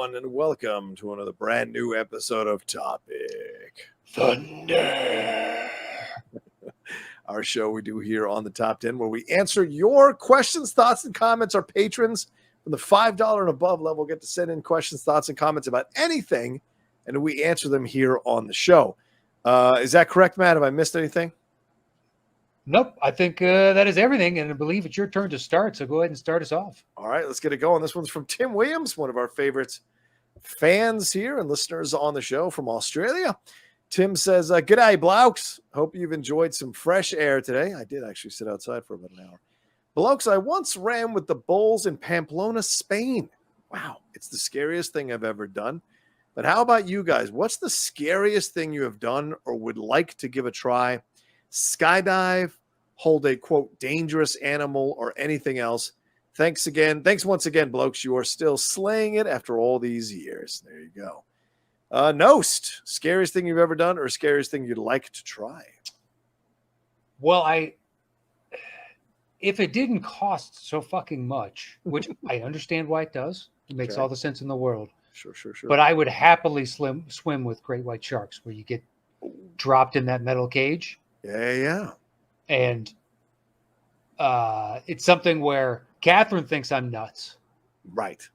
everyone, and welcome to another brand new episode of Topic Thunder. Our show we do here on the Top 10, where we answer your questions, thoughts, and comments. Our patrons from the $5 and above level get to send in questions, thoughts, and comments about anything, and we answer them here on the show. Is that correct, Matt? Have I missed anything? Nope. I think that is everything, and I believe it's your turn to start, so go ahead and start us off. All right, let's get it going. This one's from Tim Williams, one of our favorite fans here and listeners on the show from Australia. Tim says, "G'day, blokes. Hope you've enjoyed some fresh air today." I did actually sit outside for about an hour. Blokes, I once ran with the Bulls in Pamplona, Spain. Wow, it's the scariest thing I've ever done. But how about you guys? What's the scariest thing you have done or would like to give a try? Skydive, hold a, quote, dangerous animal, or anything else? Thanks again. Thanks once again, blokes. You are still slaying it after all these years. There you go. Nost, scariest thing you've ever done or scariest thing you'd like to try? Well, if it didn't cost so fucking much, which I understand why it does, it makes all the sense in the world. Sure. But I would happily swim with great white sharks, where you get dropped in that metal cage. Yeah. And it's something where Catherine thinks I'm nuts. Right.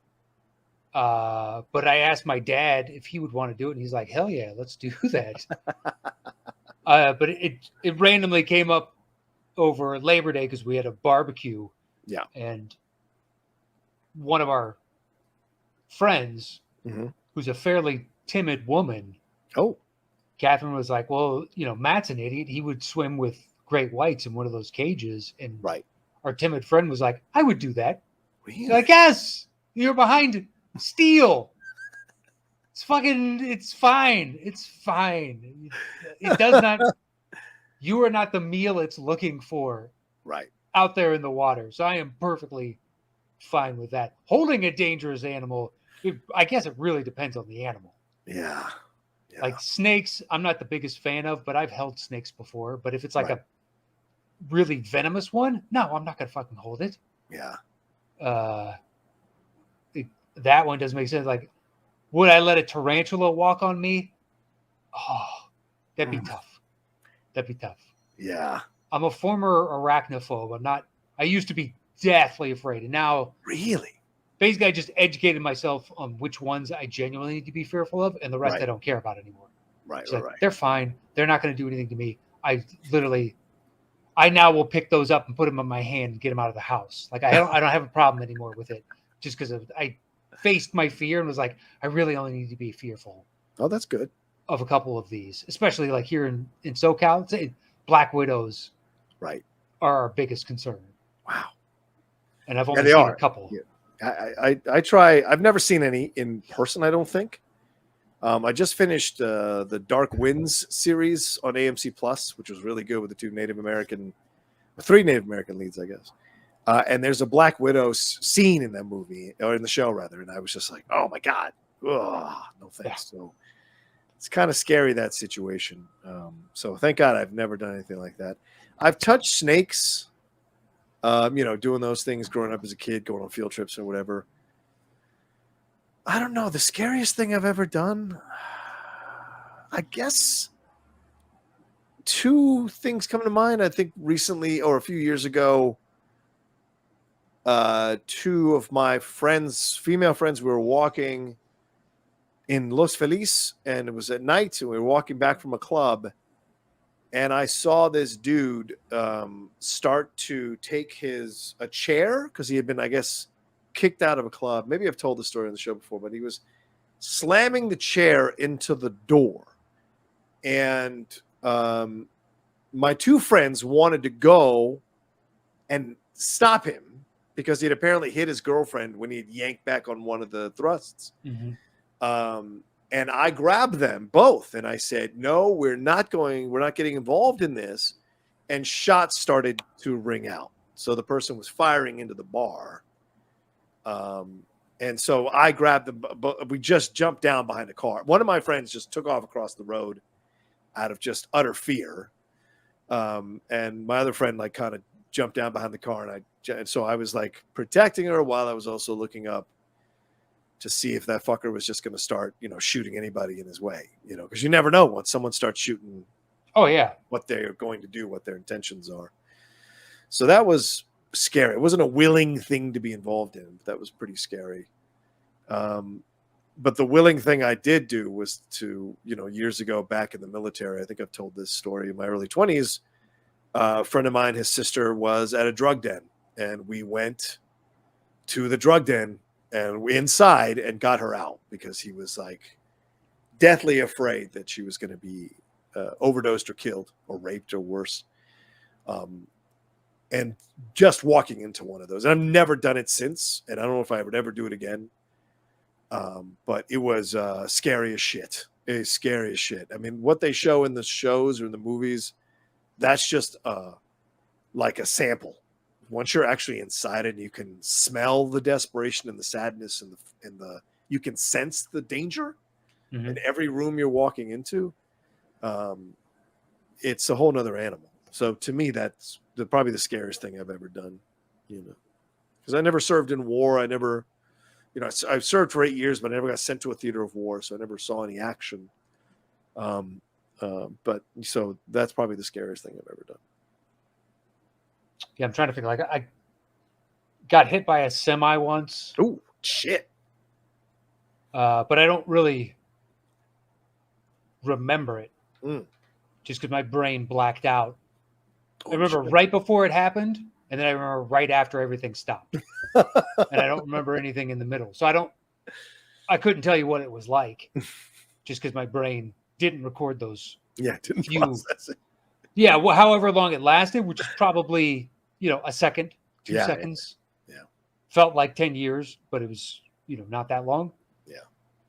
But I asked my dad if he would want to do it, and he's like, "Hell yeah, let's do that." But it randomly came up over Labor Day because we had a barbecue. Yeah. And one of our friends, who's a fairly timid woman, Catherine was like, "Well, Matt's an idiot. He would swim with great whites in one of those cages." And our timid friend was like, "I would do that." Really? Like, yes, you're behind steel. It's fine. It's fine. It does not, you are not the meal it's looking for out there in the water. So I am perfectly fine with that. Holding a dangerous animal, I guess it really depends on the animal. Yeah. Like snakes, I'm not the biggest fan of, but I've held snakes before. But if it's like a really venomous one, no, I'm not going to fucking hold it. Yeah. That one doesn't make sense. Like, would I let a tarantula walk on me? Oh, that'd be tough. Yeah. I'm a former arachnophobe. I used to be deathly afraid. And now, really? Basically, I just educated myself on which ones I genuinely need to be fearful of, and the rest I don't care about anymore. Right. They're fine. They're not going to do anything to me. I now will pick those up and put them in my hand and get them out of the house. Like, I don't have a problem anymore with it, just because I faced my fear and was like, I really only need to be fearful. Oh, that's good. Of a couple of these, especially like here in SoCal, black widows, are our biggest concern. Wow. And I've only seen a couple. Yeah. I try. I've never seen any in person, I don't think. I just finished the Dark Winds series on AMC Plus, which was really good with the three Native American leads, I guess. And there's a Black Widow scene in that movie, or in the show rather, and I was just like, "Oh my god, no thanks." Yeah. So it's kind of scary, that situation. So thank God I've never done anything like that. I've touched snakes, doing those things growing up as a kid, going on field trips or whatever. I don't know. The scariest thing I've ever done, I guess two things come to mind. I think recently or a few years ago, two of my friends, female friends, we were walking in Los Feliz, and it was at night, and we were walking back from a club, and I saw this dude start to take a chair, because he had been, I guess, kicked out of a club. Maybe I've told the story on the show before, but he was slamming the chair into the door. And my two friends wanted to go and stop him because he'd apparently hit his girlfriend when he'd yanked back on one of the thrusts. And I grabbed them both and I said, "No, we're not getting involved in this." And shots started to ring out. So the person was firing into the bar. And so I grabbed them, but we just jumped down behind a car. One of my friends just took off across the road out of just utter fear. And my other friend kind of jumped down behind the car, and so I was protecting her while I was also looking up to see if that fucker was just going to start, shooting anybody in his way, because you never know once someone starts shooting Oh yeah. what they're going to do, what their intentions are. So that was scary. It wasn't a willing thing to be involved in. But that was pretty scary. But the willing thing I did do was to, years ago back in the military, I think I've told this story in my early 20s. A friend of mine, his sister was at a drug den, and we went to the drug den and we inside and got her out because he was like deathly afraid that she was going to be overdosed or killed or raped or worse. And just walking into one of those, and I've never done it since, and I don't know if I would ever do it again. But it was scary as shit. It is scary as shit. I mean, what they show in the shows or in the movies, that's just like a sample. Once you're actually inside it, you can smell the desperation and the sadness and the you can sense the danger in every room you're walking into. It's a whole nother animal. So to me, that's probably the scariest thing I've ever done, because I never served in war. I never, I served for 8 years, but I never got sent to a theater of war. So I never saw any action. But so that's probably the scariest thing I've ever done. Yeah, I'm trying to figure. Like, I got hit by a semi once. Oh shit! But I don't really remember it, just because my brain blacked out. I remember right before it happened, and then I remember right after everything stopped, and I don't remember anything in the middle. So I couldn't tell you what it was like, just because my brain didn't record those. Yeah, didn't process it. Yeah, well, however long it lasted, which is probably a second, 2 seconds. Yeah. Felt like 10 years, but it was not that long. Yeah.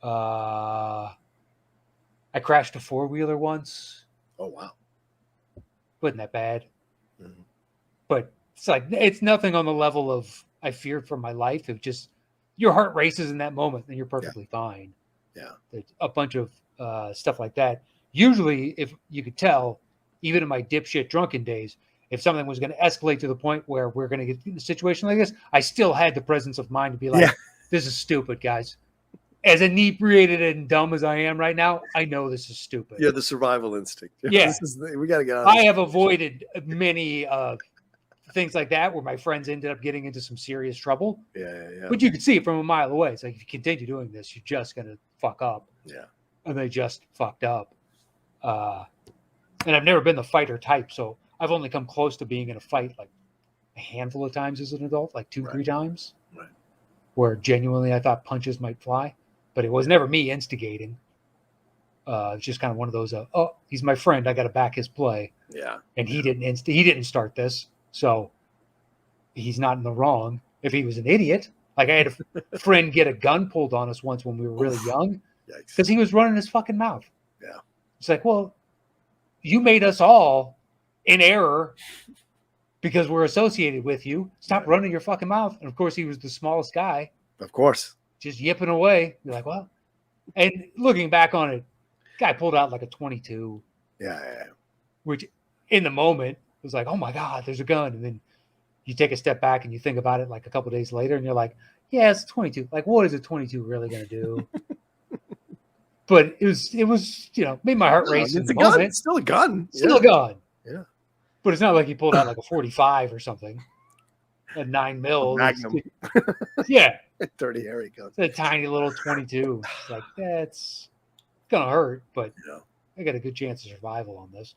I crashed a 4-wheeler once. Oh wow. Wasn't that bad. Mm-hmm. But it's nothing on the level of I feared for my life. It just your heart races in that moment, and you're perfectly fine. Yeah. There's a bunch of stuff like that. Usually, if you could tell, even in my dipshit drunken days, if something was going to escalate to the point where we're going to get in a situation like this, I still had the presence of mind to be like, this is stupid, guys. As inebriated and dumb as I am right now, I know this is stupid. Yeah, the survival instinct. Yeah. We got to get out of I have avoided many things like that where my friends ended up getting into some serious trouble. Yeah. But you could see it from a mile away. It's like, if you continue doing this, you're just going to fuck up. Yeah. And they just fucked up. And I've never been the fighter type, so I've only come close to being in a fight like a handful of times as an adult, like 2-3 times, where genuinely I thought punches might fly, but it was never me instigating. It's just kind of one of those, he's my friend, I got to back his play. Yeah. And he didn't start this, so he's not in the wrong. If he was an idiot, like I had a friend get a gun pulled on us once when we were really young, because he was running his fucking mouth. Yeah. It's like, well, you made us all in error because we're associated with you. Stop running your fucking mouth. And of course, he was the smallest guy. Of course. Just yipping away. You're like, well, and looking back on it, guy pulled out like a 22. Yeah. Which in the moment was like, oh my God, there's a gun. And then you take a step back and you think about it like a couple of days later and you're like, yeah, it's 22. Like, what is a 22 really going to do? But it was made my heart race. It's a gun. It's still a gun. Still a gun. Yeah. But it's not like he pulled out like a 45 or something. A 9mm. Magnum. Yeah. Dirty Harry gun. It's a tiny little 22. It's like, that's gonna hurt, but I got a good chance of survival on this.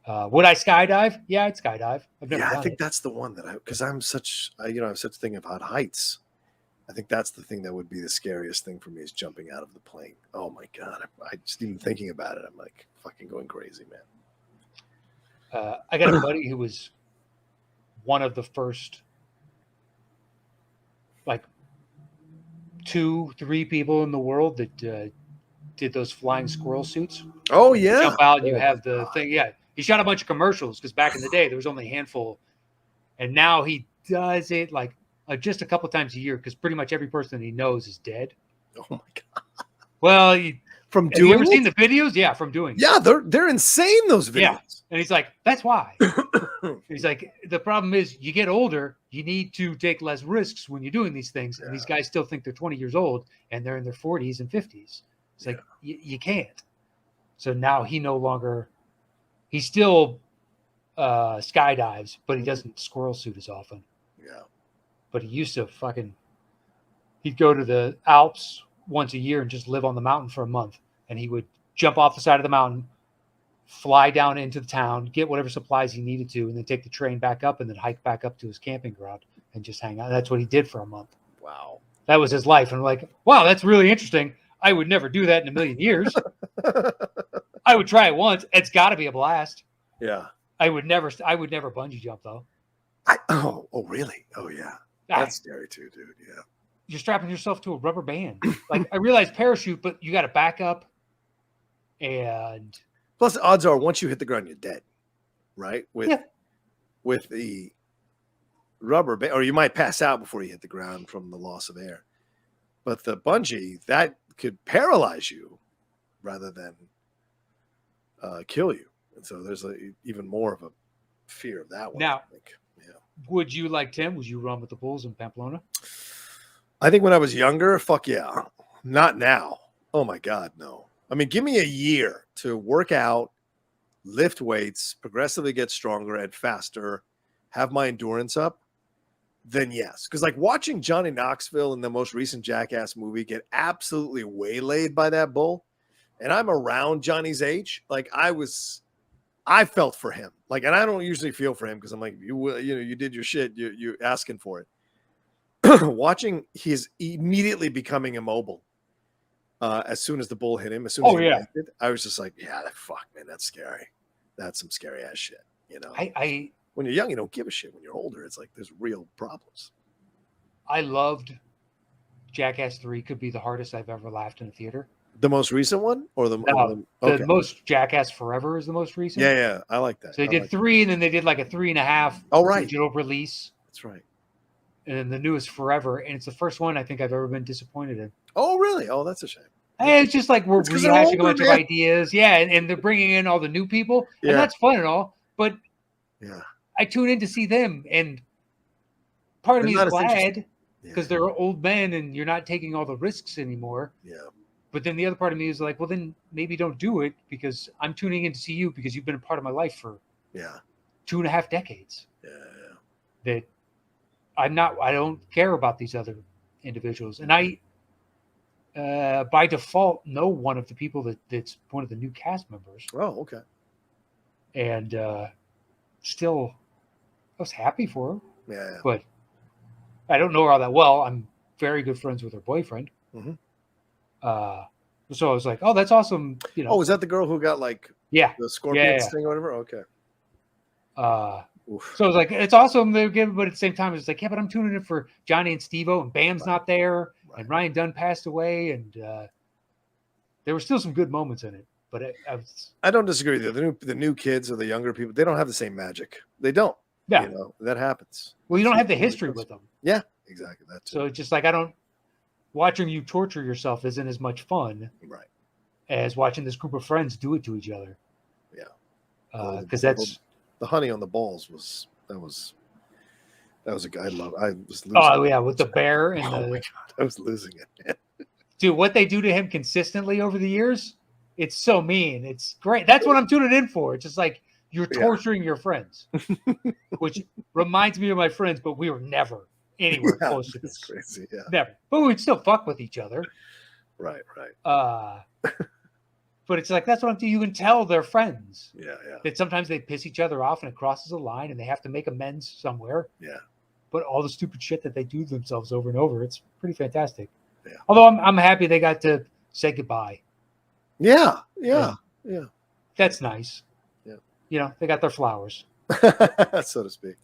Would I skydive? Yeah, I'd skydive. I've never done I think it. that's the one because I'm such I have such a thing about heights. I think that's the thing that would be the scariest thing for me is jumping out of the plane. Oh my God. I just even thinking about it, I'm like fucking going crazy, man. I got a buddy who was one of the first, like 2-3 people in the world that did those flying squirrel suits. Oh yeah. Jump out and you have the thing. Yeah. He shot a bunch of commercials because back in the day there was only a handful. And now he does it like just a couple times a year because pretty much every person he knows is dead. Oh my God. Well, have you ever seen the videos? Yeah, from doing it. Yeah, they're insane, those videos. Yeah. And he's like, that's why. He's like, the problem is you get older you need to take less risks when you're doing these things. And these guys still think they're 20 years old and they're in their 40s and 50s. It's like, you can't. So now he no longer, he still skydives, but he doesn't squirrel suit as often. Yeah. But he used to he'd go to the Alps once a year and just live on the mountain for a month. And he would jump off the side of the mountain, fly down into the town, get whatever supplies he needed to, and then take the train back up and then hike back up to his camping ground and just hang out. That's what he did for a month. Wow. That was his life. And I'm like, wow, that's really interesting. I would never do that in a million years. I would try it once. It's got to be a blast. Yeah. I would never bungee jump though. Oh, really? Oh, yeah. That's scary too, dude. Yeah. You're strapping yourself to a rubber band. Like, I realize parachute, but you got to back up. And plus, the odds are once you hit the ground, you're dead, right? With the rubber band, or you might pass out before you hit the ground from the loss of air. But the bungee, that could paralyze you rather than kill you. And so there's even more of a fear of that one. Now, I think. Yeah. Would you, like Tim, would you run with the bulls in Pamplona? I think when I was younger, fuck yeah. Not now. Oh my God, no. I mean, give me a year to work out, lift weights, progressively get stronger and faster, have my endurance up, then yes. Because like watching Johnny Knoxville in the most recent Jackass movie get absolutely waylaid by that bull, and I'm around Johnny's age, like I felt for him. Like, and I don't usually feel for him because I'm like, you did your shit, you're asking for it. Watching his immediately becoming immobile as soon as the bull hit him, as soon as he landed, I was just like, yeah, fuck, man, that's scary. That's some scary ass shit. You know, when you're young, you don't give a shit. When you're older, it's like there's real problems. I loved Jackass 3. Could be the hardest I've ever laughed in a theater. The most recent one, or the most Jackass Forever is the most recent. Yeah, I like that. So they did 3, and then they did like a 3.5 digital release. That's right. And then the newest Forever, and it's the first one I think I've ever been disappointed in. Oh, really? Oh, that's a shame. Hey, it's just like we're rehashing a bunch of ideas. Yeah, and they're bringing in all the new people, and that's fun and all. But I tune in to see them, and part of me is glad because they're old men, and you're not taking all the risks anymore. Yeah. But then the other part of me is like, well, then maybe don't do it because I'm tuning in to see you because you've been a part of my life for 2.5 decades. Yeah. That I don't care about these other individuals. And I, by default, know one of the people that's one of the new cast members. Oh, okay. And still, I was happy for her. Yeah. But I don't know her all that well. I'm very good friends with her boyfriend. Mm-hmm. So I was like, oh, that's awesome. You know. Oh, is that the girl who got like the scorpion sting or whatever? Okay. So I was like, it's awesome they're giving, but at the same time, it's like, yeah, but I'm tuning in for Johnny and Steve-O, and Bam's not there, and Ryan Dunn passed away, and there were still some good moments in it. But I don't disagree with you. The new kids or the younger people, they don't have the same magic. They don't. Yeah, you know, that happens. Well, you don't have the history with them. Yeah, exactly. That's so it's just like watching you torture yourself isn't as much fun, right, as watching this group of friends do it to each other. Yeah, because that's the honey on the balls was a guy I love. I was losing. Oh yeah, with the bear and my God, I was losing it. Dude, what they do to him consistently over the years, it's so mean. It's great. That's what I'm tuning in for. It's just like you're torturing your friends, which reminds me of my friends, but we were never anywhere close to this. It's crazy, yeah. Never. But we'd still fuck with each other. Right. But it's like, that's what I'm doing. You can tell they're friends. Yeah. That sometimes they piss each other off and it crosses a line and they have to make amends somewhere. Yeah. But all the stupid shit that they do to themselves over and over, it's pretty fantastic. Yeah. Although I'm happy they got to say goodbye. Yeah. That's nice. Yeah. You know, they got their flowers. So to speak.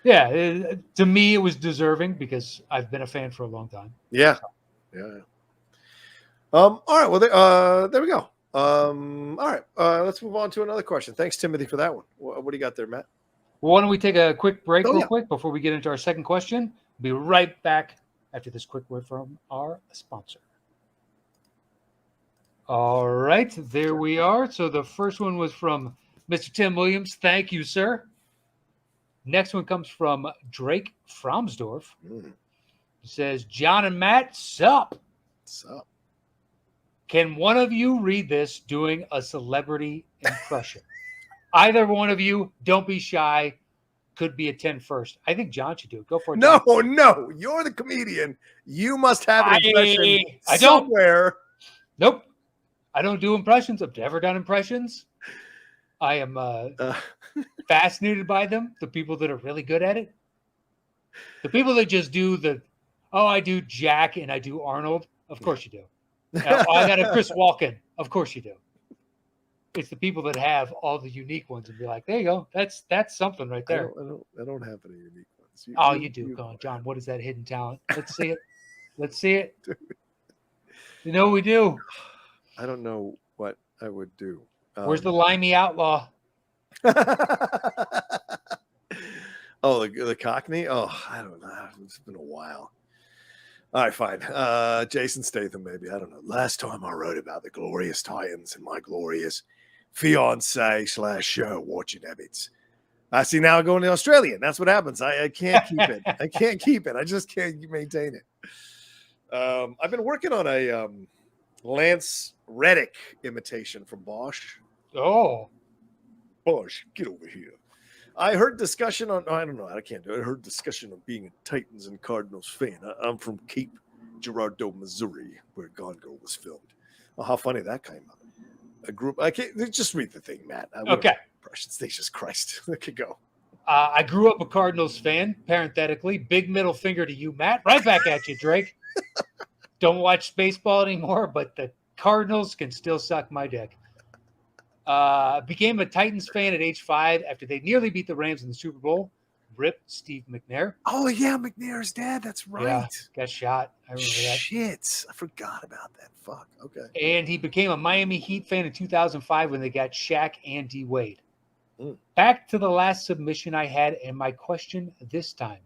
Yeah. To me, it was deserving because I've been a fan for a long time. Yeah. Yeah. All right. Well, there we go. All right. Let's move on to another question. Thanks, Timothy, for that one. What do you got there, Matt? Well, why don't we take a quick break quick before we get into our second question? We'll be right back after this quick word from our sponsor. All right. There we are. So the first one was from Mr. Tim Williams. Thank you, sir. Next one comes from Drake Fromsdorf. Mm. He says, John and Matt, sup? So, Can one of you read this doing a celebrity impression? Either one of you, don't be shy. Could be a 10 first. I think John should do it. Go for it. no, John. no, you're the comedian. You must have an impression I don't. somewhere. Nope. I don't do impressions. I've never done impressions. I am fascinated by them. The people that are really good at it. The people that just do I do Jack and I do Arnold. Of course you do. I got a Chris Walken. Of course you do. It's the people that have all the unique ones and be like, there you go. That's something right there. I don't have any unique ones. You do. Go on, John. What is that hidden talent? Let's see it. Let's see it. You know we do. I don't know what I would do. Where's the limey outlaw? Oh, the Cockney? Oh, I don't know. It's been a while. All right, fine. Jason Statham, maybe. I don't know. Last time I wrote about the glorious Titans and my glorious fiance / watching habits. I see now going to Australia. That's what happens. I can't keep it. I can't keep it. I just can't maintain it. I've been working on a Lance Reddick imitation from Bosch. Oh. Bosch, get over here. I heard discussion on, I don't know, I can't do it. I heard discussion of being a Titans and Cardinals fan. I'm from Cape Girardeau, Missouri, where Gone Girl was filmed. Oh, how funny that came out. A group, I can't, just read the thing, Matt. Okay. Impressions, Jesus Christ. Look at go. I grew up a Cardinals fan, parenthetically. Big middle finger to you, Matt. Right back at you, Drake. Don't watch baseball anymore, but the Cardinals can still suck my dick. Became a Titans fan at age 5 after they nearly beat the Rams in the Super Bowl. Rip Steve McNair. Oh, yeah, McNair's dad. That's right. Yeah, got shot. I remember that. Shit. I forgot about that. Fuck. Okay. And he became a Miami Heat fan in 2005 when they got Shaq and D. Wade. Mm. Back to the last submission I had and my question this time.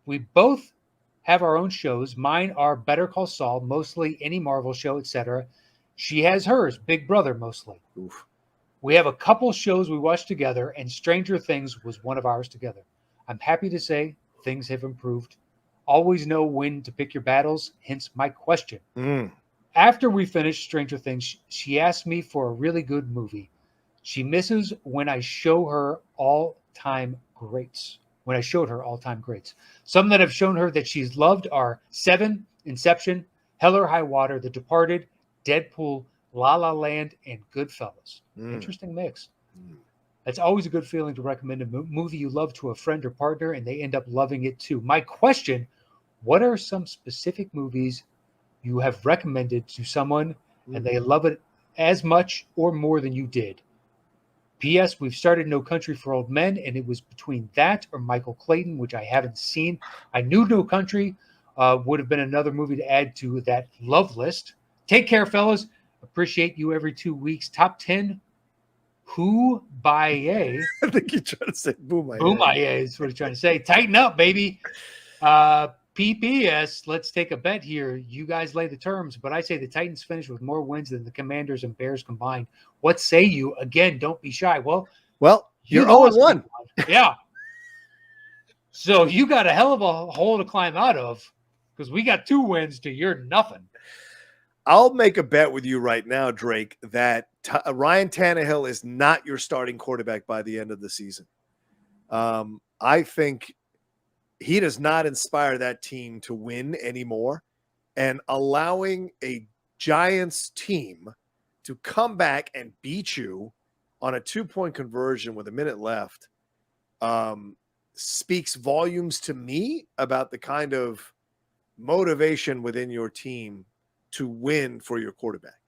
We both have our own shows. Mine are Better Call Saul, mostly any Marvel show, etc. She has hers, Big Brother, mostly. Oof. We have a couple shows we watched together, and Stranger Things was one of ours together. I'm happy to say things have improved. Always know when to pick your battles, hence my question. Mm. After we finished Stranger Things, she asked me for a really good movie. She misses when I show her all-time greats. When I showed her all-time greats. Some that have shown her that she's loved are Seven, Inception, Hell or High Water, The Departed, Deadpool, La La Land, and Goodfellas. Interesting mix. That's always a good feeling to recommend a movie you love to a friend or partner, and they end up loving it too. My question, what are some specific movies you have recommended to someone and they love it as much or more than you did? P.S. We've started No Country for Old Men, and it was between that or Michael Clayton, which I haven't seen. I knew No Country would have been another movie to add to that love list. Take care, fellas. Appreciate you every 2 weeks. Top 10. Who by a? I think you're trying to say boom. Boomaye is what he's trying to say. Tighten up, baby. PPS, let's take a bet here. You guys lay the terms, but I say the Titans finish with more wins than the Commanders and Bears combined. What say you? Again, don't be shy. Well, you're 0-1. Yeah. So you got a hell of a hole to climb out of because we got 2 wins to your nothing. I'll make a bet with you right now, Drake, that Ryan Tannehill is not your starting quarterback by the end of the season. I think he does not inspire that team to win anymore, and allowing a Giants team to come back and beat you on a 2-point conversion with a minute left speaks volumes to me about the kind of motivation within your team to win for your quarterback.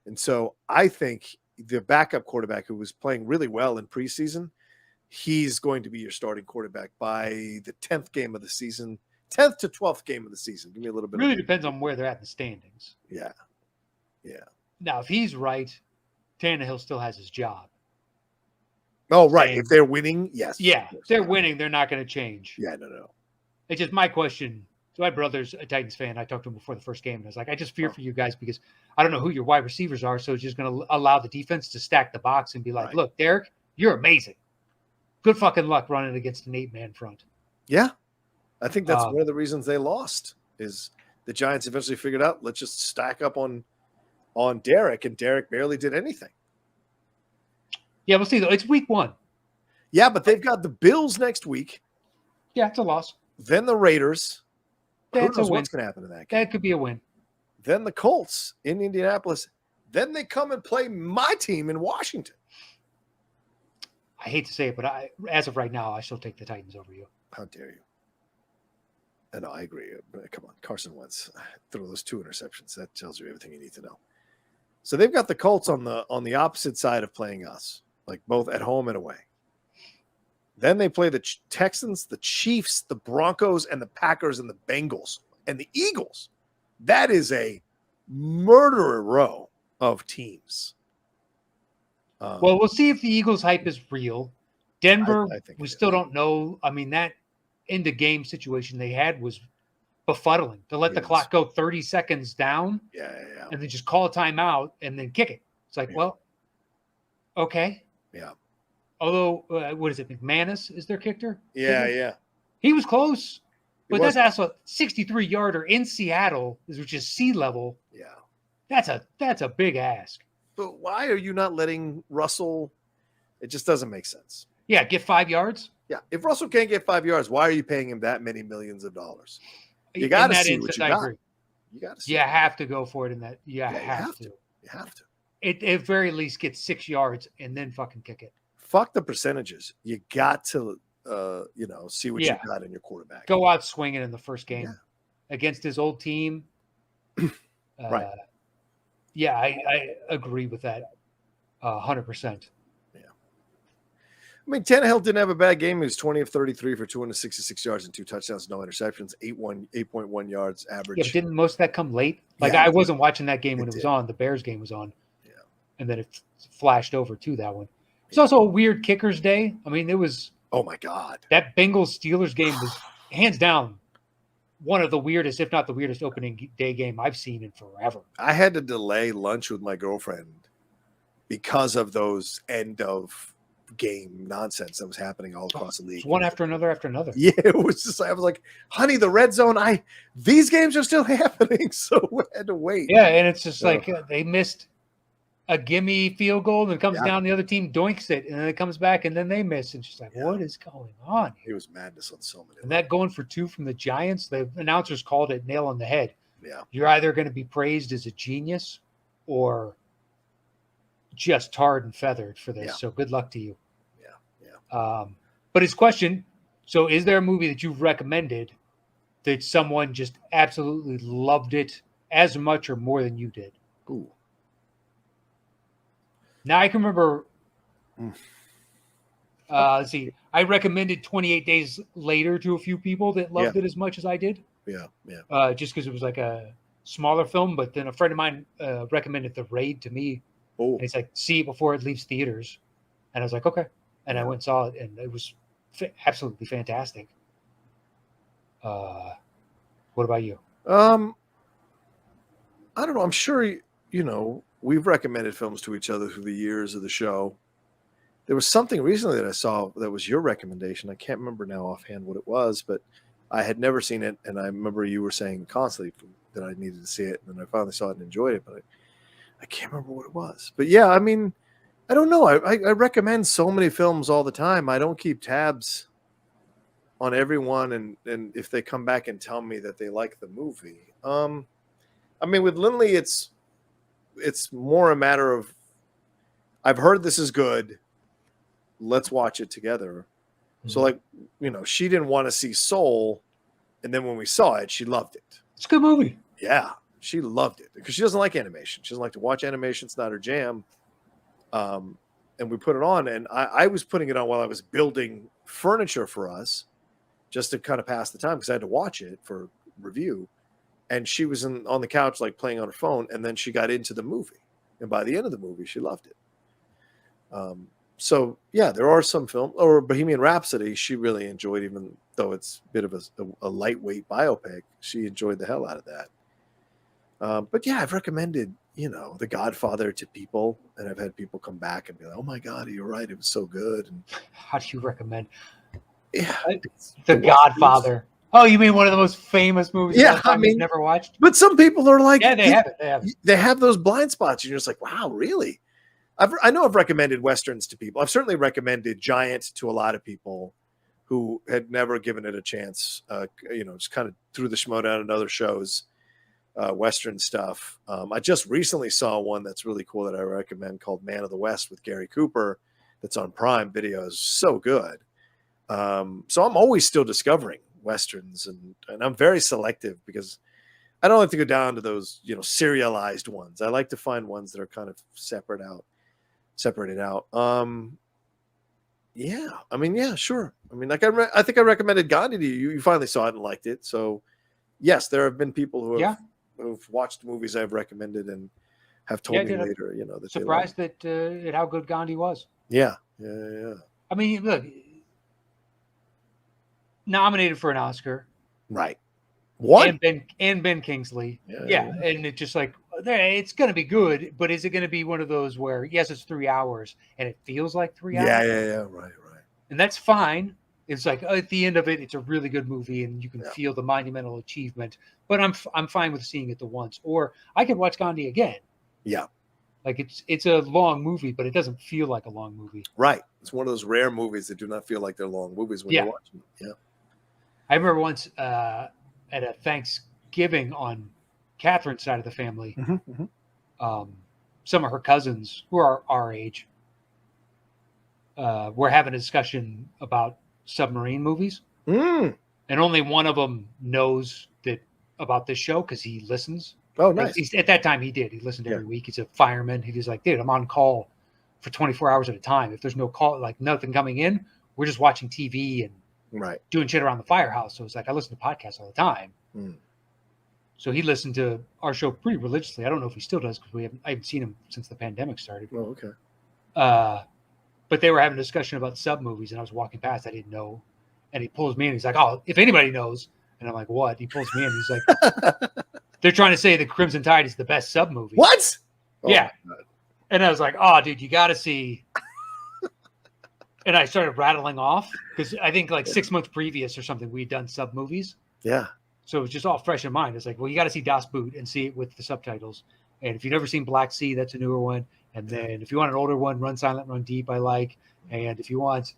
And so I think the backup quarterback who was playing really well in preseason, he's going to be your starting quarterback by the 10th game of the season, 10th to 12th game of the season. Give me a little bit. Really depends on where they're at in the standings. Yeah. Now, if he's right, Tannehill still has his job. Oh, right. If they're winning, yes. Yeah. If they're winning, they're not going to change. Yeah, no. It's just my question. So my brother's a Titans fan. I talked to him before the first game, and I was like, I just fear for you guys because I don't know who your wide receivers are. So it's just going to allow the defense to stack the box and be like, Look, Derek, you're amazing. good fucking luck running against an 8-man front. Yeah. I think that's Um, one of the reasons they lost is the Giants eventually figured out, let's just stack up on Derek, and Derek barely did anything. Yeah, we'll see though. It's week 1. Yeah, but they've got the Bills next week, Yeah, it's a loss. then the Raiders. Who That's a knows win. what's going to happen in that game? That could be a win. Then the Colts in Indianapolis. Then they come and play my team in Washington. I hate to say it, but as of right now, I still take the Titans over you. How dare you? And I agree. Come on, Carson Wentz threw those 2 interceptions. That tells you everything you need to know. So they've got the Colts on the opposite side of playing us, like both at home and away. Then they play the Texans, the Chiefs, the Broncos, and the Packers, and the Bengals, and the Eagles. That is a murderer row of teams. Well, we'll see if the Eagles hype is real. Denver, I think we it still is. don't know. I mean, that end of game situation they had was befuddling to let the Yes. clock go 30 seconds down Yeah. and then just call a timeout and then kick it. It's like, Yeah. well, okay. Yeah. Although, what is it? McManus is their kicker? Yeah. He was close, He but was. that's also a 63-yarder in Seattle, which is sea level. Yeah. That's a big ask. But why are you not letting Russell? It just doesn't make sense. Yeah, get 5 yards. Yeah. If Russell can't get 5 yards, why are you paying him that many millions of dollars? You In gotta that see what instance, you I got. agree. You got to. You have to go for it in that. You you have to. You have to. At very least, get 6 yards and then fucking kick it. Fuck the percentages. You got to, see what Yeah. you got in your quarterback. Go out swinging in the first game Yeah. against his old team. Right. Yeah, I agree with that 100%. I mean, Tannehill didn't have a bad game. He was 20 of 33 for 266 yards and 2 touchdowns, no interceptions, 8.1 yards average. Yeah, but didn't most of that come late? Like, Yeah, I wasn't watching that game when it it was did. on. The Bears game was on. Yeah. And then it flashed over to that one. It's also a weird kicker's day. I mean, it was Oh my God. that Bengals-Steelers game was hands down one of the weirdest, if not the weirdest opening day game I've seen in forever. I had to delay lunch with my girlfriend because of those end of game nonsense that was happening all across the league. It's one after another after another. Yeah, it was just, I was like, honey, the red zone, these games are still happening. So we had to wait. Yeah, and it's just So- like they missed a gimme field goal, and it comes Yeah. down, the other team doinks it, and then it comes back, and then they miss. And she's like, Yeah. what is going on It here? was madness on so many. And that going for 2 from the Giants, the announcers called it nail on the head. Yeah. You're either going to be praised as a genius or just tarred and feathered for this. Yeah. So good luck to you. Yeah. But his question, so is there a movie that you've recommended that someone just absolutely loved it as much or more than you did? Ooh. Now I can remember. Mm. Let's see. I recommended 28 Days Later to a few people that loved it as much as I did, Yeah. just because it was like a smaller film. But then a friend of mine recommended The Raid to me, Oh, and he's like, "See it before it leaves theaters," and I was like, "Okay," and I Yeah. went and saw it, and it was absolutely fantastic. What about you? I don't know. I'm sure, we've recommended films to each other through the years of the show. There was something recently that I saw that was your recommendation. I can't remember now offhand what it was, but I had never seen it. And I remember you were saying constantly that I needed to see it. And then I finally saw it and enjoyed it, but I can't remember what it was. But yeah, I mean, I don't know. I recommend so many films all the time. I don't keep tabs on everyone. And if they come back and tell me that they like the movie, I mean, with Lindley, it's more a matter of, I've heard this is good. Let's watch it together. So, like, she didn't want to see Soul, and then when we saw it, she loved it. It's a good movie. Yeah, she loved it because she doesn't like animation. She doesn't like to watch animation. It's not her jam. And we put it on, and I was putting it on while I was building furniture for us, just to kind of pass the time because I had to watch it for review. And she was on the couch, like playing on her phone, and then she got into the movie. And by the end of the movie, she loved it. So yeah, there are some films, or Bohemian Rhapsody, she really enjoyed, even though it's a bit of a lightweight biopic. She enjoyed the hell out of that. But yeah, I've recommended, The Godfather to people, and I've had people come back and be like, "Oh my God, you're right. It was so good." And How do you recommend yeah, The Godfather? Oh, you mean one of the most famous movies of Yeah, all time you've never watched? but some people are like, Yeah, they have it. They have it. they have those blind spots, and you're just like, "Wow, really?" I know I've recommended westerns to people. I've certainly recommended Giant to a lot of people who had never given it a chance. Just kind of threw the schmo at other shows. Western stuff. I just recently saw one that's really cool that I recommend called Man of the West with Gary Cooper. That's on Prime Video. Is so good. So I'm always still discovering westerns, and I'm very selective because I don't like to go down to those serialized ones. I like to find ones that are kind of separated out. Yeah, I mean, yeah, sure. I mean, like I think I recommended Gandhi to you. You finally saw it and liked it. So yes, there have been people who've watched movies I've recommended and have told me later, that surprised at how good Gandhi was. Yeah. I mean, look, nominated for an Oscar, right? What? And Ben Kingsley, and it's just like it's going to be good, but is it going to be one of those where yes, it's 3 hours and it feels like 3 hours? Yeah, right. And that's fine. It's like at the end of it, it's a really good movie, and you can feel the monumental achievement. But I'm fine with seeing it the once, or I could watch Gandhi again. Yeah, like it's a long movie, but it doesn't feel like a long movie. Right. It's one of those rare movies that do not feel like they're long movies when you're watching them. Yeah. I remember once at a Thanksgiving on Catherine's side of the family, some of her cousins who are our age were having a discussion about submarine movies, and only one of them knows about this show because he listens. Oh, nice. At that time, he did. He listened every week. He's a fireman. He was like, dude, I'm on call for 24 hours at a time. If there's no call, like nothing coming in, we're just watching TV and doing shit around the firehouse. So it's like I listen to podcasts all the time. So he listened to our show pretty religiously. I don't know if he still does because I haven't seen him since the pandemic started. Oh, okay. But they were having a discussion about sub movies, and I was walking past. I didn't know, and he pulls me in. He's like, "Oh, if anybody knows," and I'm like, "What?" He pulls me in. He's like, "They're trying to say the Crimson Tide is the best sub movie." What? Yeah. And I was like, "Oh, dude, you got to see." And I started rattling off because I think like 6 months previous or something, we'd done sub movies. Yeah. So it was just all fresh in mind. It's like, well, you got to see Das Boot and see it with the subtitles. And if you've never seen Black Sea, that's a newer one. And then if you want an older one, Run Silent, Run Deep, I like. And if you want,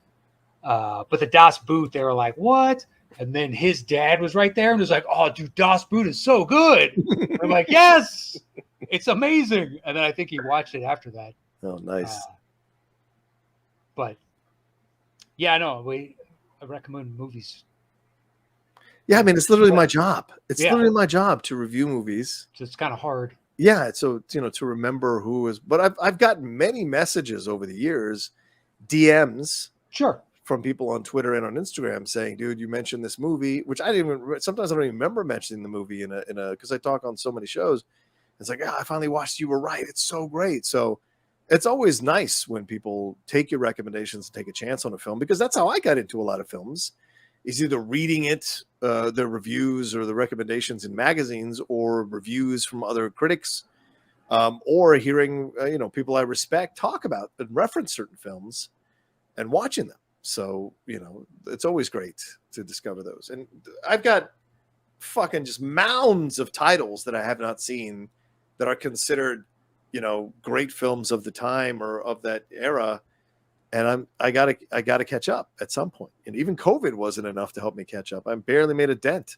but the Das Boot, they were like, what? And then his dad was right there and was like, oh, dude, Das Boot is so good. I'm like, yes, it's amazing. And then I think he watched it after that. Oh, nice. But yeah, no, I recommend movies. Yeah, I mean, it's literally my job. It's literally my job to review movies. So it's kind of hard. Yeah, so to remember who is. But I've gotten many messages over the years, DMs, from people on Twitter and on Instagram saying, "Dude, you mentioned this movie," which I didn't even. Sometimes I don't even remember mentioning the movie in a because I talk on so many shows. It's like, I finally watched. You were right. It's so great. So it's always nice when people take your recommendations and take a chance on a film, because that's how I got into a lot of films. Is either reading it, the reviews or the recommendations in magazines, or reviews from other critics, or hearing people I respect talk about and reference certain films and watching them. So it's always great to discover those. And I've got fucking just mounds of titles that I have not seen that are considered great films of the time or of that era. And I gotta catch up at some point. And even COVID wasn't enough to help me catch up. I barely made a dent.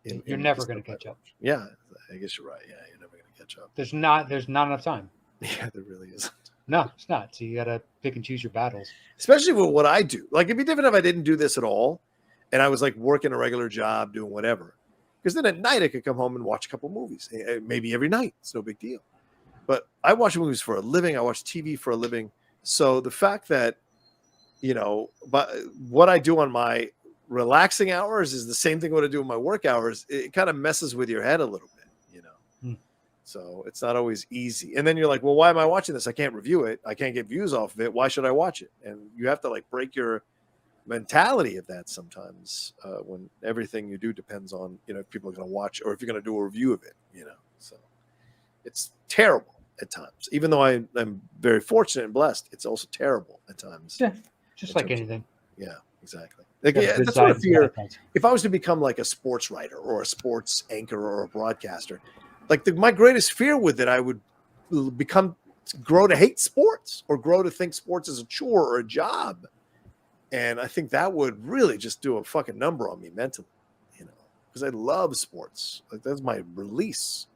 You're never going to catch up. Yeah, I guess you're right. Yeah, you're never going to catch up. There's not enough time. Yeah, there really isn't. No, it's not. So you got to pick and choose your battles. Especially with what I do. Like, it'd be different if I didn't do this at all, and I was like working a regular job, doing whatever. Because then at night I could come home and watch a couple movies, maybe every night. It's no big deal. But I watch movies for a living. I watch TV for a living. So the fact that, but what I do on my relaxing hours is the same thing what I do in my work hours. It kind of messes with your head a little bit, So it's not always easy. And then you're like, well, why am I watching this? I can't review it. I can't get views off of it. Why should I watch it? And you have to like break your mentality of that sometimes when everything you do depends on, if people are going to watch or if you're going to do a review of it, So it's terrible. at times. Even though I'm very fortunate and blessed, it's also terrible at times. Yeah, just in like terms of- anything. Yeah, exactly. Like, Got a yeah, good that's what I side and fear. bad sides. If I was to become like a sports writer or a sports anchor or a broadcaster, like my greatest fear with it, I would grow to hate sports or grow to think sports is a chore or a job. And I think that would really just do a fucking number on me mentally, because I love sports. Like, that's my release.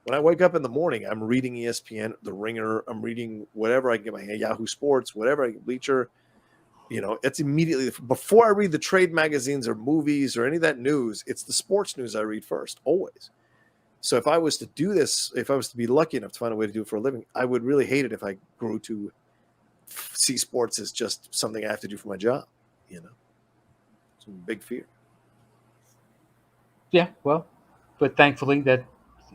When I wake up in the morning, I'm reading ESPN, The Ringer. I'm reading whatever I can get my hand, Yahoo Sports, whatever I can, Bleacher. It's immediately before I read the trade magazines or movies or any of that news. It's the sports news I read first, always. So if I was to do this, if I was to be lucky enough to find a way to do it for a living, I would really hate it if I grew to see sports as just something I have to do for my job. It's a big fear. Yeah, well, but thankfully that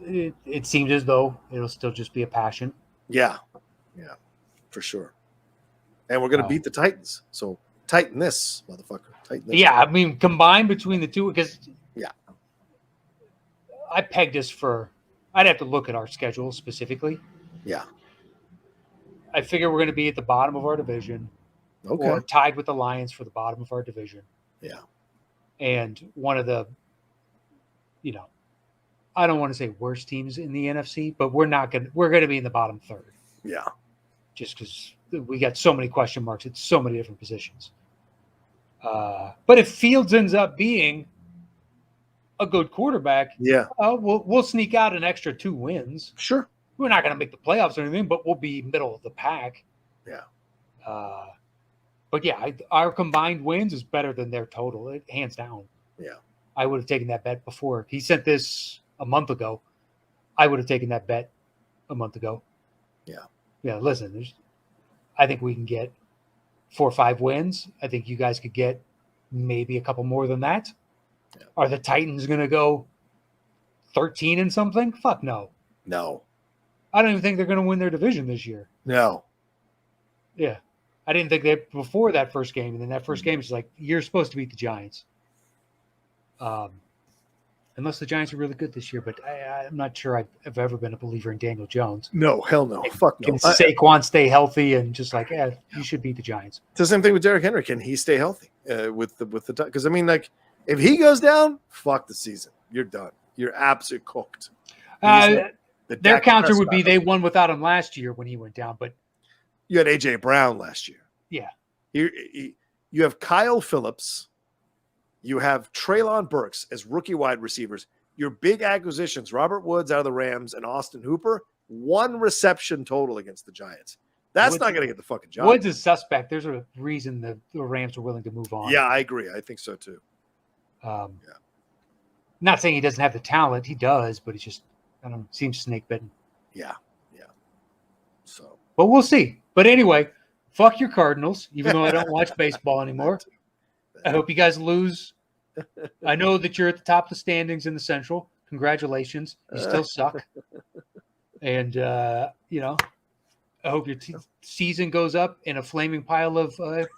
it seems as though it'll still just be a passion. Yeah, for sure. And we're going to beat the Titans. So tighten this, motherfucker. Tighten this. Yeah, I mean, combined between the two, because I pegged us for. I'd have to look at our schedule specifically. Yeah. I figure we're going to be at the bottom of our division, or tied with the Lions for the bottom of our division. Yeah. And one of the, I don't want to say worst teams in the NFC, but we're going to be in the bottom third. Yeah. Just because we got so many question marks at so many different positions. But if Fields ends up being a good quarterback, we'll sneak out an extra 2 wins. Sure. We're not going to make the playoffs or anything, but we'll be middle of the pack. Yeah. But yeah, our combined wins is better than their total, hands down. Yeah. I would have taken that bet before. If he sent this a month ago, I would have taken that bet a month ago. Yeah. Yeah, listen, I think we can get 4 or 5 wins. I think you guys could get maybe a couple more than that. Yeah. Are the Titans going to go 13 and something? Fuck no. No. I don't even think they're going to win their division this year. No. Yeah. I didn't think that before that first game. And then that first game is like, you're supposed to beat the Giants. Unless the Giants are really good this year, but I'm not sure I've ever been a believer in Daniel Jones. No, hell no. Fuck no. Can Saquon stay healthy and just like, you should beat the Giants? It's the same thing with Derrick Henry. Can he stay healthy with the because I mean, like, if he goes down, fuck the season. You're done. You're absolutely cooked. Their counter would be they won without him last year when he went down, but you had AJ Brown last year. Yeah. You have Kyle Phillips. You have Treylon Burks as rookie wide receivers. Your big acquisitions, Robert Woods out of the Rams and Austin Hooper, 1 reception total against the Giants. That's not going to get the fucking job. Woods is suspect. There's a reason the Rams are willing to move on. Yeah, I agree. I think so too. Not saying he doesn't have the talent. He does, but it's just, I don't know, seems snake bitten. Yeah. So. But we'll see. But anyway, fuck your Cardinals, even though I don't watch baseball anymore. I hope you guys lose. I know that you're at the top of the standings in the Central. Congratulations. You still suck. And, I hope your season goes up in a flaming pile of poop.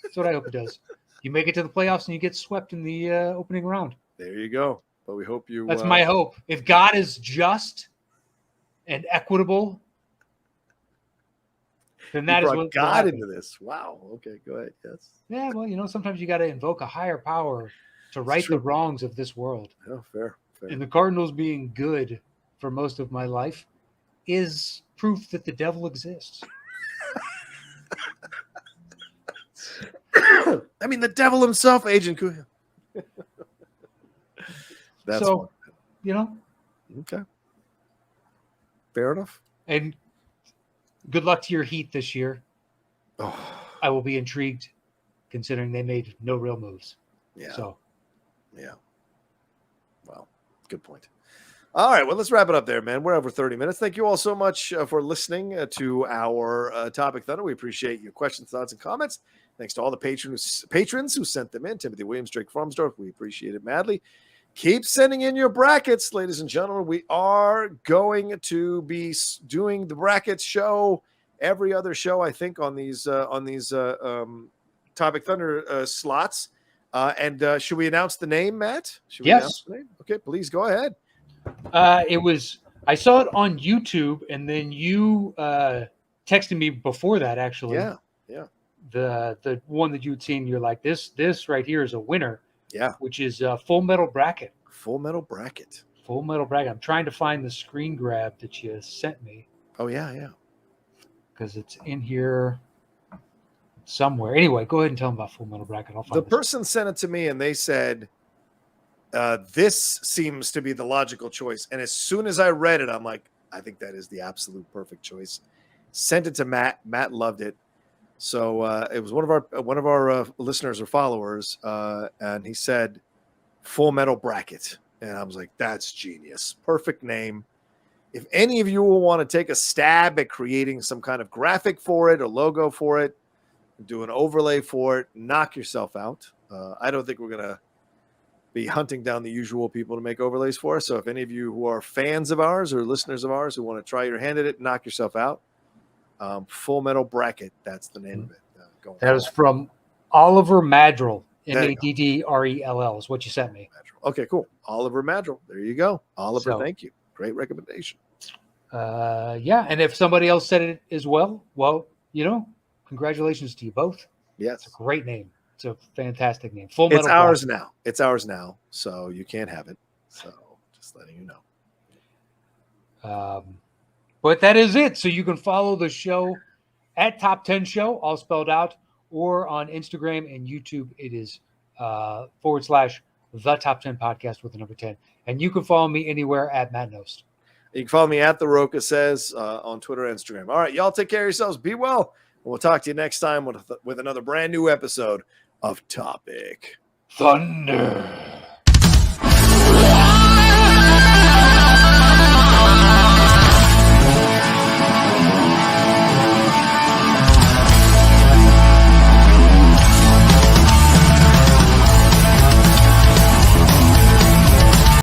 That's what I hope it does. You make it to the playoffs and you get swept in the opening round. There you go. But we hope you... That's my hope. If God is just and equitable, then that is what God into this. Wow. Okay, go ahead. Yes. Yeah, well, sometimes you got to invoke a higher power to right the wrongs of this world. Oh, fair. And the Cardinals being good for most of my life is proof that the devil exists. I mean, the devil himself, Agent Kuya. That's so, Okay. Fair enough. And good luck to your Heat this year. Oh. I will be intrigued, considering they made no real moves. Yeah. So. Yeah. Well, good point. All right. Well, let's wrap it up there, man. We're over 30 minutes. Thank you all so much for listening to our Topic Thunder. We appreciate your questions, thoughts, and comments. Thanks to all the patrons who sent them in. Timothy Williams, Drake Farmsdorf. We appreciate it madly. Keep sending in your brackets, ladies and gentlemen. We are going to be doing the brackets show every other show, I think, on these Topic Thunder slots. And should we announce the name, Matt? Should we announce the name? Okay, please go ahead. It was I saw it on YouTube, and then you texted me before that. Actually, Yeah. the one that you'd seen, you're like, this right here is a winner. Yeah. Which is Full Metal Bracket. Full Metal Bracket. Full Metal Bracket. I'm trying to find the screen grab that you sent me Oh yeah. because it's in here somewhere. Anyway, go ahead and tell them about Full Metal Bracket. I'll find The person sent it to me and they said, this seems to be the logical choice. And as soon as I read it, I'm like, I think that is the absolute perfect choice. Sent it to Matt. Matt loved it. So it was one of our listeners or followers, and he said, Full Metal Bracket. And I was like, that's genius. Perfect name. If any of you will want to take a stab at creating some kind of graphic for it, a logo for it, do an overlay for it, knock yourself out. I don't think we're going to be hunting down the usual people to make overlays for us. So if any of you who are fans of ours or listeners of ours who want to try your hand at it, knock yourself out. Full Metal Bracket. That's the name of it. That was from Oliver Madrell. Maddrell is what you sent me. Okay, cool. Oliver Madrell. There you go. Oliver, thank you. Great recommendation. Yeah, and if somebody else said it as well, congratulations to you both. Yes. It's a great name. It's a fantastic name. Full Metal. Bracket. It's ours now. So you can't have it. So just letting you know. But that is it. So you can follow the show at Top 10 Show, all spelled out, or on Instagram and YouTube. It is / the Top 10 Podcast with the number 10. And you can follow me anywhere at Matt Nost. You can follow me at The Rocha Says on Twitter and Instagram. All right, y'all take care of yourselves. Be well. We'll talk to you next time with another brand new episode of Topic Thunder.